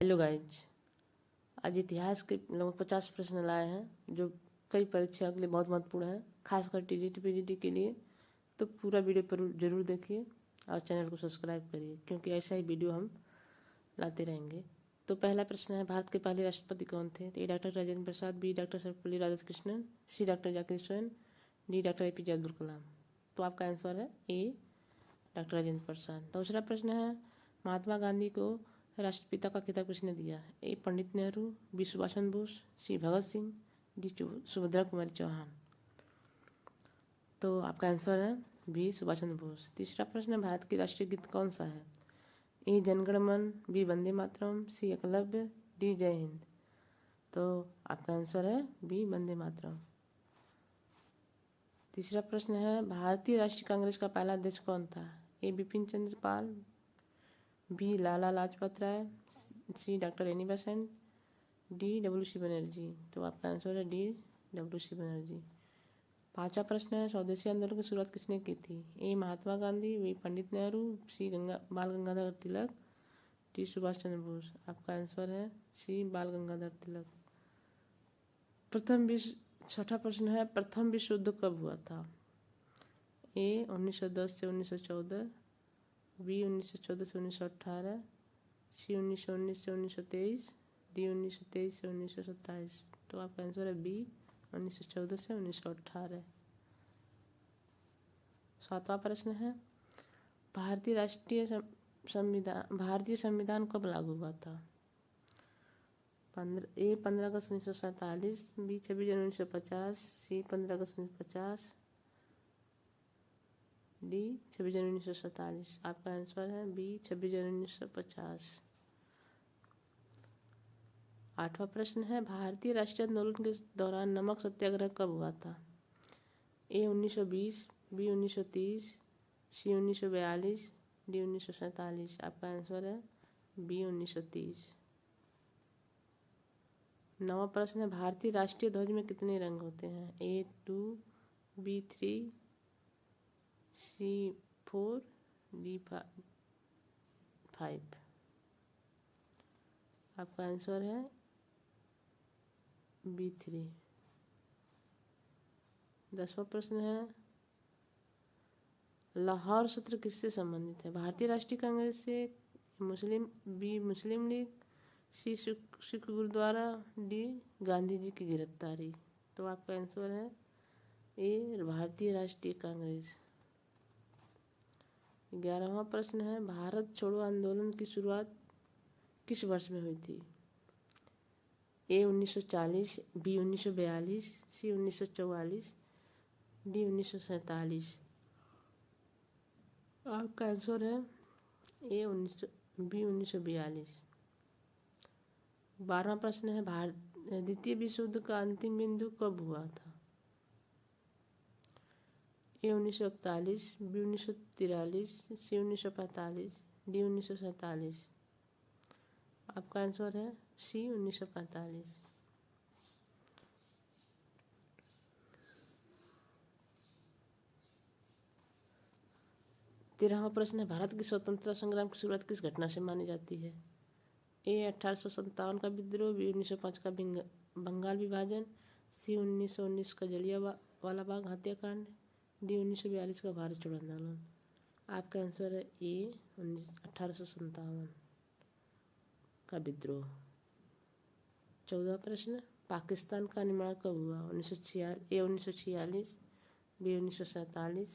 Hello guys, आज इतिहास के लगभग 50 प्रश्न लाए हैं जो कई परीक्षाओं के लिए बहुत महत्वपूर्ण है, खासकर टीजीटी पीजीटी के लिए। तो पूरा वीडियो पर जरूर देखिए और चैनल को सब्सक्राइब करिए, क्योंकि ऐसा ही वीडियो हम लाते रहेंगे। तो पहला प्रश्न है, भारत के पहले राष्ट्रपति कौन थे? तो A doctor Rajendra Prasad, B doctor Sarvepalli Radhakrishnan, C doctor Zakir Hussain, D doctor APJ Abdul Kalam. तो आपका आंसर है ए डॉक्टर राजेंद्र प्रसाद। दूसरा प्रश्न है, महात्मा गांधी को राष्ट्रपिता का खिताब किसने दिया? ए पंडित नेहरू, बी सुभाष चंद्र बोस, सी भगत सिंह, डी सुभद्रा कुमारी चौहान। तो आपका आंसर है बी सुभाष चंद्र बोस। तीसरा प्रश्न है, भारत की राष्ट्रीय गीत कौन सा है? ए जनगण मन, बी वंदे मातरम, सी एकलव्य, डी जय हिंद। तो आपका आंसर है बी वंदे मातरम। तीसरा प्रश्न है, भारतीय राष्ट्रीय कांग्रेस का पहला अध्यक्ष कौन था? A Bipin Chandra Pal, B Lala Lajpat Rai, C doctor Annie Besant, D WC. Banerjee. तो आपका आंसर है डी डब्ल्यू.सी. बनर्जी। पांचवा प्रश्न है, स्वदेशी आंदोलन की शुरुआत किसने की थी? ए महात्मा गांधी, बी पंडित नेहरू, सी बाल गंगाधर तिलक, डी सुभाष चंद्र बोस। आपका आंसर है सी बाल गंगाधर तिलक। छठा प्रश्न है, प्रथम विश्व युद्ध कब हुआ था? ए 1910 से 1914, बी 1914 से 1918, सी 1919 से 1923, डी 1923 से 1927। तो आपका आंसर है बी 1914 से 1918। सातवां प्रश्न है, भारतीय संविधान कब लागू हुआ था? ए 15 अगस्त 1947, बी 26 जनवरी 1950, सी 15 अगस्त 1950, डी 26 जनवरी 1947। आपका आंसर है बी 26 जनवरी 1950। आठवां प्रश्न है, भारतीय राष्ट्रीय आंदोलन के दौरान नमक सत्याग्रह कब हुआ था? ए 1920, बी 1930, सी 1942, डी 1947। आपका आंसर है बी 1930। नवा प्रश्न है, भारतीय राष्ट्रीय ध्वज में कितने रंग होते हैं? ए 2, बी 3, सी 4, डी 5। आपका आंसर है बी 3। 10वां प्रश्न है, लाहौर सत्र किससे संबंधित है? भारतीय राष्ट्रीय कांग्रेस से, बी मुस्लिम लीग, सी सिख गुरुद्वारा, डी गांधी जी की गिरफ्तारी। तो आपका आंसर है ए भारतीय राष्ट्रीय कांग्रेस। 11वां प्रश्न है, भारत छोड़ो आंदोलन की शुरुआत किस वर्ष में हुई थी? ए 1940, बी 1942, सी 1944, डी 1947। आपका आंसर है ए बी 1942। 12वां प्रश्न है, द्वितीय विश्व युद्ध का अंतिम बिंदु कब हुआ था? ए 1941, बी 1943, सी 1945, डी 1947। आपका आंसर है सी 1945। 13वां प्रश्न है, भारत की स्वतंत्रता संग्राम की शुरुआत किस घटना से मानी जाती है? ए 1857 का विद्रोह, बी 1905 का बंगाल विभाजन, सी 1919 का जलियांवाला बाग हत्याकांड, डी 1942 का भारत छोड़ो आंदोलन। आपका आंसर है ए 1857 का विद्रोह। 14वां प्रश्न, पाकिस्तान का निर्माण कब हुआ? 1946, बी 1947,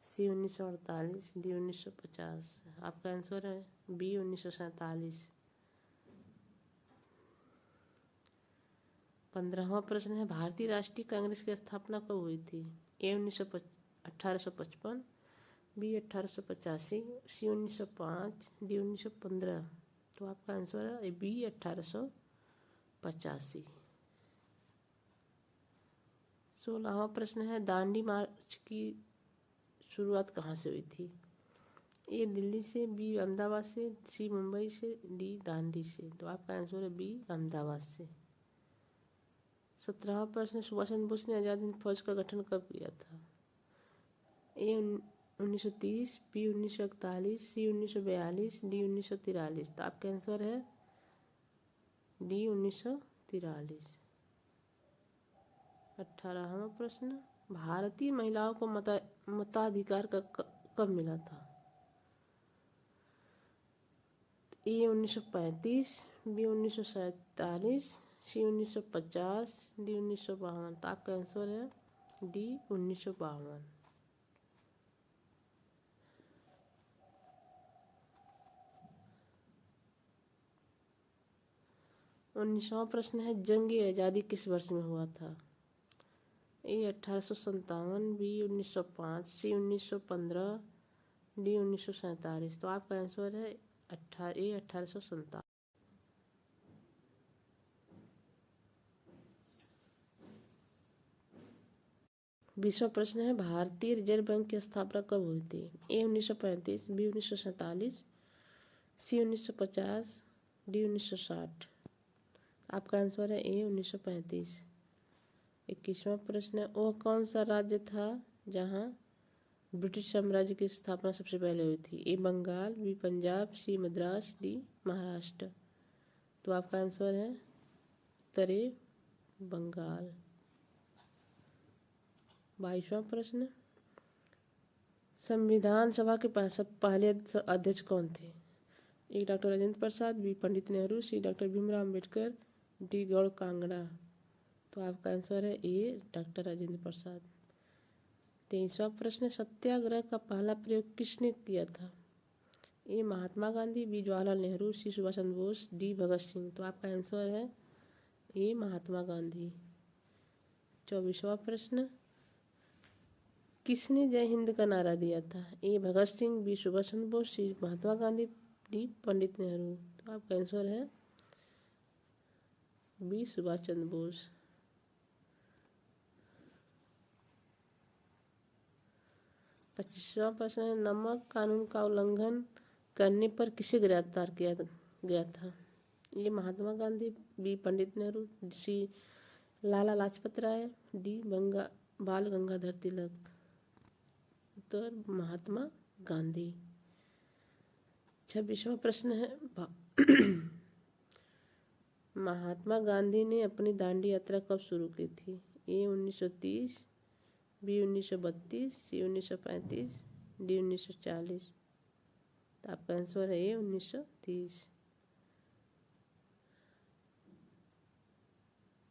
सी 1948, डी 1950। आपका आंसर है बी 1947। 15वां प्रश्न है, भारतीय राष्ट्रीय कांग्रेस की स्थापना कब हुई थी? ए 1855, बी 1885, सी 1905, डी 1915। तो आपका आंसर है बी 1885। 16वां प्रश्न है, दांडी मार्च की शुरुआत कहाँ से हुई थी? ए दिल्ली से, बी अहमदाबाद से, सी मुंबई से, डी दांडी से। तो आपका आंसर है बी अहमदाबाद से। 17वां प्रश्न, सुभाष चंद्र बोस ने आजाद हिंद फौज का गठन कब किया था? ए 1930, बी 1941, सी 1942, डी 1943। तो आपका आंसर है डी 1943। 18वां प्रश्न, भारतीय महिलाओं को मताधिकार कब मिला था? ए 1935, बी 1947, सी 1950, डी 1952। तो आपका आंसर है डी 1952। 19वां प्रश्न है, जंग आज़ादी किस वर्ष में हुआ था? ए 1857, बी 1905, सी 1915, डी 1947। तो आपका आंसर है 1857। 20वां प्रश्न है, भारतीय रिजर्व बैंक की स्थापना कब हुई थी? ए 1935, बी 1947, सी 1950, डी 1960। आपका आंसर है ए 1935। 21वां प्रश्न है, वह कौन सा राज्य था जहां ब्रिटिश साम्राज्य की स्थापना सबसे पहले हुई थी? ए बंगाल, बी पंजाब, सी मद्रास, डी महाराष्ट्र। तो आपका आंसर है उत्तर ए बंगाल। 22वां प्रश्न, संविधान सभा के पहले अध्यक्ष कौन थे? ए डॉक्टर राजेंद्र प्रसाद, बी पंडित नेहरू, सी डॉक्टर भीमराव अम्बेडकर, डी गौड़ कांगड़ा। तो आपका आंसर है ए डॉक्टर राजेंद्र प्रसाद। 23वां प्रश्न, सत्याग्रह का पहला प्रयोग किसने किया था? ए महात्मा गांधी, बी जवाहरलाल नेहरू, सी सुभाष चंद्र बोस, डी भगत सिंह। तो आपका आंसर है ए महात्मा गांधी। 24वां प्रश्न, किसने जय हिंद का नारा दिया था? ए भगत सिंह, बी सुभाष चंद्र बोस, सी महात्मा गांधी, डी पंडित नेहरू। तो आपका आंसर है बी सुभाष चंद्र बोस। 25वां प्रश्न है, नमक कानून का उल्लंघन करने पर किसे गिरफ्तार किया गया था? ये महात्मा गांधी, बी पंडित नेहरू, सी लाला लाजपत राय, डी बाल गंगाधर तिलक। उत्तर महात्मा गांधी। 26वां प्रश्न है, महात्मा गांधी ने अपनी दांडी यात्रा कब शुरू की थी? ए 1930, बी 1932, सी 1935, डी 1940। तो आपका आंसर है ए 1930।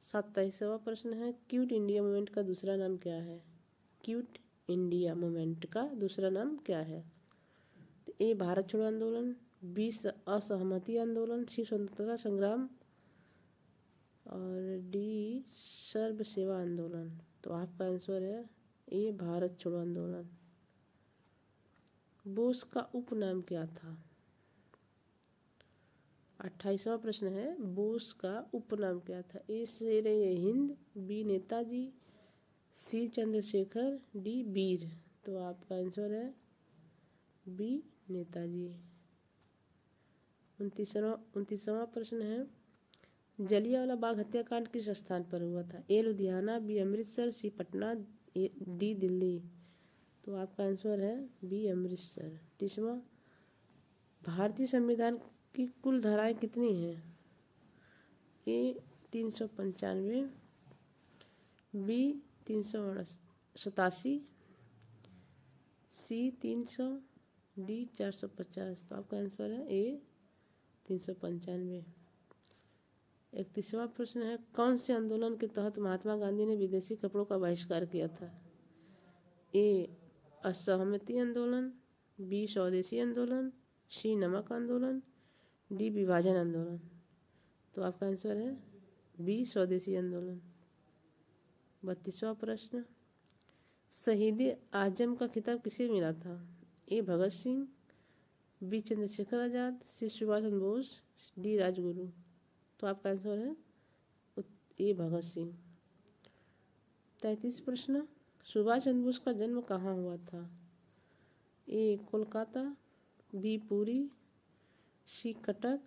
27वां प्रश्न है, क्विट इंडिया मूवमेंट का दूसरा नाम क्या है? क्विट इंडिया मूवमेंट का दूसरा नाम क्या है? तो ए भारत छोड़ो आंदोलन, बी असहमति आंदोलन, सी स्वतंत्रता संग्राम और डी सर्व सेवा आंदोलन। तो आपका आंसर है ए भारत छोड़ो आंदोलन। बोस का उपनाम क्या था? 28वां प्रश्न है, बोस का उपनाम क्या था? ए शेर ए हिंद, बी नेताजी, सी चंद्रशेखर, डी वीर। तो आपका आंसर है बी नेताजी। 29वां प्रश्न है, जलियांवाला बाग हत्याकांड किस स्थान पर हुआ था? ए लुधियाना, बी अमृतसर, सी पटना, डी दिल्ली। तो आपका आंसर है बी अमृतसर। 30वां, भारतीय संविधान की कुल धाराएं कितनी हैं? ए 395, बी 387, सी 300, डी 450। तो आपका आंसर है ए 395। 31वां प्रश्न है, कौन से आंदोलन के तहत महात्मा गांधी ने विदेशी कपड़ों का बहिष्कार किया था? ए असहमति आंदोलन, बी स्वदेशी आंदोलन, सी नमक आंदोलन, डी विभाजन आंदोलन। तो आपका आंसर है बी स्वदेशी आंदोलन। 32वां प्रश्न, शहीद आजम का खिताब किसे मिला था? ए भगत सिंह, बी चंद्रशेखर आजाद, सी सुभाष चंद्र बोस, डी राजगुरु। तो आपका आंसर है ए भगत सिंह। 33 प्रश्न, सुभाष चंद्र बोस का जन्म कहाँ हुआ था? ए कोलकाता, बी पुरी, सी कटक,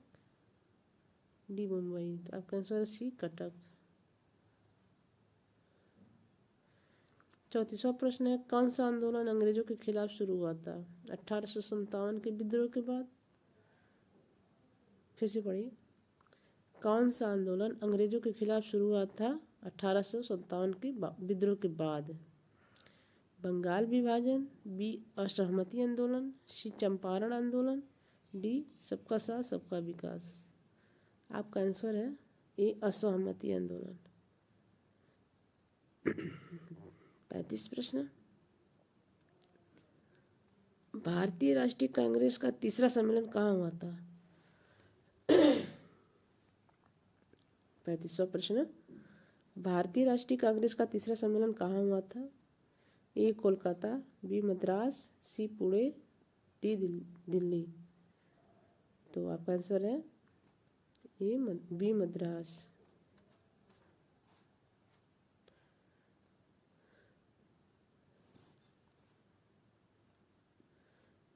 डी मुंबई। तो आपका आंसर है सी कटक। 34वां प्रश्न है, कौन सा आंदोलन अंग्रेजों के खिलाफ शुरू हुआ था? 1857 के विद्रोह के बाद। फिर से पढ़िए, कौन सा आंदोलन अंग्रेजों के खिलाफ शुरू हुआ था 1857 के विद्रोह के बाद? बंगाल विभाजन, बी असहमति आंदोलन, सी चंपारण आंदोलन, डी सबका साथ सबका विकास। आपका आंसर है ए असहमति आंदोलन। 35 प्रश्न, भारतीय राष्ट्रीय कांग्रेस का तीसरा सम्मेलन कहाँ हुआ था? 35वां प्रश्न, भारतीय राष्ट्रीय कांग्रेस का तीसरा सम्मेलन कहाँ हुआ था? ए कोलकाता, बी मद्रास, सी पुणे, डी दिल्ली। तो आपका आंसर है ए बी मद्रास।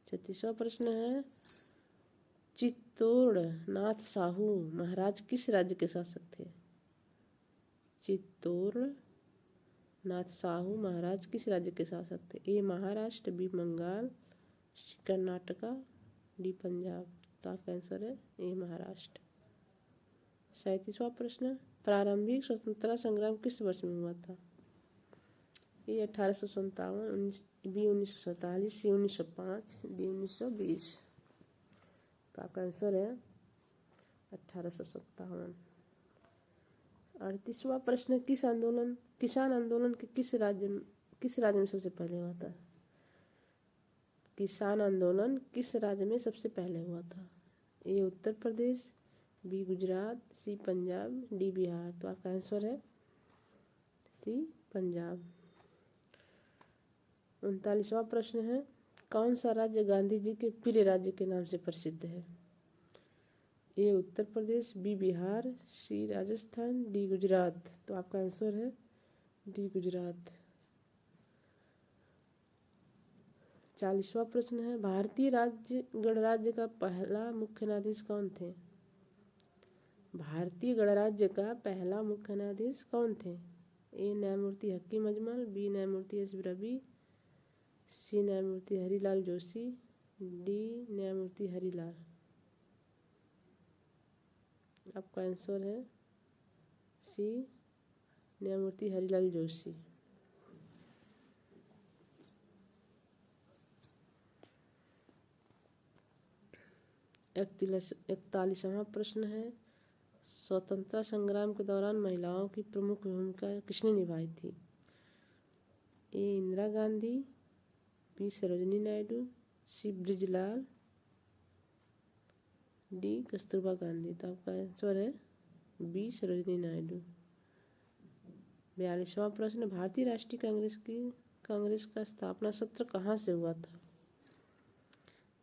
छत्तीसवां प्रश्न है, चित्तौड़ नाथ साहू महाराज किस राज्य के शासक थे? चित्तौड़ नाथ साहू महाराज किस राज्य के शासक थे? ए महाराष्ट्र, बी बंगाल, सी कर्नाटका, डी पंजाब। तो आपका आंसर है ए महाराष्ट्र। 37वां प्रश्न, प्रारंभिक स्वतंत्रता संग्राम किस वर्ष में हुआ था? ए 1857, बी 1947, सी 1905, डी 1920। तो आपका आंसर है 1857। 38वां प्रश्न, किसान आंदोलन के किस राज्य में सबसे पहले हुआ था? किसान आंदोलन किस राज्य में सबसे पहले हुआ था? ए उत्तर प्रदेश, बी गुजरात, सी पंजाब, डी बिहार। तो आपका आंसर है सी पंजाब। 39वां प्रश्न है, कौन सा राज्य गांधी जी के प्रिय राज्य के नाम से प्रसिद्ध है? ए उत्तर प्रदेश, बी बिहार, सी राजस्थान, डी गुजरात। तो आपका आंसर है डी गुजरात। 40वां प्रश्न है, भारतीय गणराज्य का पहला मुख्य न्यायाधीश कौन थे? भारतीय गणराज्य का पहला मुख्य न्यायाधीश कौन थे? ए न्यायमूर्ति हकीम अजमल, बी न्यायमूर्ति एस रवि, सी न्यायमूर्ति हरिलाल जोशी, डी न्यायमूर्ति हरिलाल। आपका आंसर है सी न्यायमूर्ति हरिलाल जोशी। 41वां प्रश्न है, स्वतंत्रता संग्राम के दौरान महिलाओं की प्रमुख भूमिका किसने निभाई थी? ए इंदिरा गांधी, बी सरोजिनी नायडू, सी ब्रिजलाल, डी कस्तूरबा गांधी। तो आपका आंसर है बी सरोजिनी नायडू। 42वां प्रश्न, भारतीय राष्ट्रीय कांग्रेस का स्थापना सत्र कहाँ से हुआ था?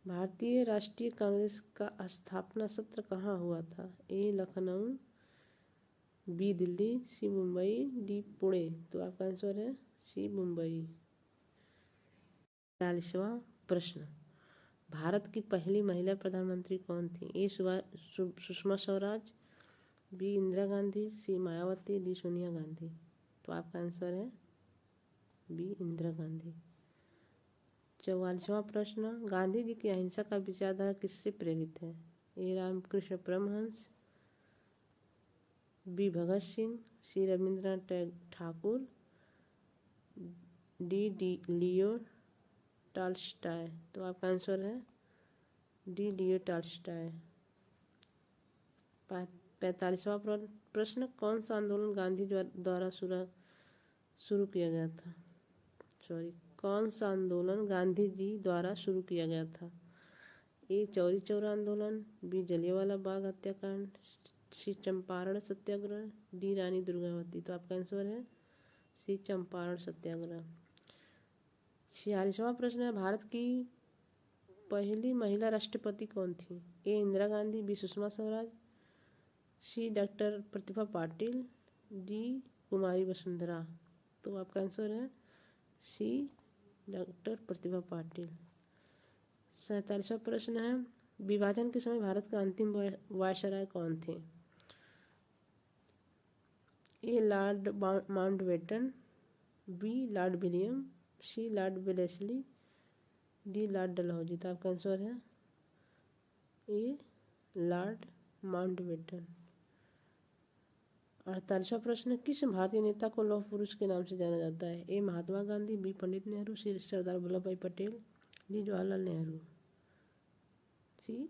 भारतीय राष्ट्रीय कांग्रेस का स्थापना सत्र कहाँ हुआ था? ए लखनऊ, बी दिल्ली, सी मुंबई, डी पुणे। तो आपका आंसर है सी मुंबई। 43वां प्रश्न, भारत की पहली महिला प्रधानमंत्री कौन थी? ए सुषमा स्वराज, बी इंदिरा गांधी, सी मायावती, डी सोनिया गांधी। तो आपका आंसर है बी इंदिरा गांधी। 44वां प्रश्न, गांधी जी की अहिंसा का विचारधारा किससे प्रेरित है? A Ramakrishna Paramhansa, B Bhagat Singh, C Rabindranath Thakur, D Leo Tolstoy. तो आपका आंसर है डी लियो टॉल्स्टॉय। 45वां प्रश्न, कौन सा आंदोलन गांधी द्वारा शुरू किया गया था? कौन सा आंदोलन गांधी जी द्वारा शुरू किया गया था? ए चौरी चौरा आंदोलन, बी जलियांवाला बाग हत्याकांड, सी चंपारण सत्याग्रह, डी रानी दुर्गावती। तो आपका आंसर है सी चंपारण सत्याग्रह। 46वां प्रश्न है, भारत की पहली महिला राष्ट्रपति कौन थी? ए इंदिरा गांधी, बी सुषमा स्वराज, सी डॉक्टर प्रतिभा पाटिल, डी कुमारी वसुंधरा। तो आपका आंसर है सी डॉक्टर प्रतिभा पाटिल। 47वां प्रश्न है, विभाजन के समय भारत का अंतिम वायसराय कौन थे? A Lord Mountbatten, B Lord William, C Lord Wellesley, D Lord Dalhousie. तो आपका आंसर है ए लॉर्ड माउंटबेटन। 48वां प्रश्न, किस भारतीय नेता को लौह पुरुष के नाम से जाना जाता है? A Mahatma Gandhi, B Pandit Nehru, C Sardar Vallabh Bhai Patel, D Jawaharlal Nehru. C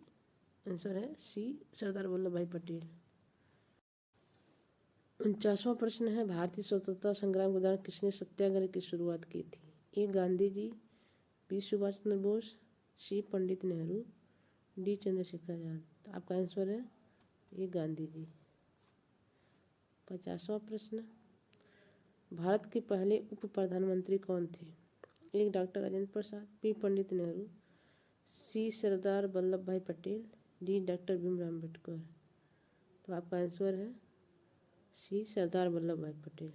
answer है सी सरदार वल्लभ भाई पटेल। 49वां प्रश्न है, भारतीय स्वतंत्रता संग्राम के दौरान किसने सत्याग्रह की शुरुआत की थी? ए गांधी जी, बी सुभाष चंद्र बोस, सी पंडित नेहरू, डी चंद्रशेखर आजाद। आपका आंसर है ए गांधी जी। 50वां प्रश्न, भारत के पहले उप प्रधानमंत्री कौन थे? ए doctor Rajendra Prasad, B Pandit Nehru, C Sardar Vallabh Bhai Patel, D doctor Bhimrao Ambedkar. तो आपका आंसर है सी सरदार वल्लभ भाई पटेल।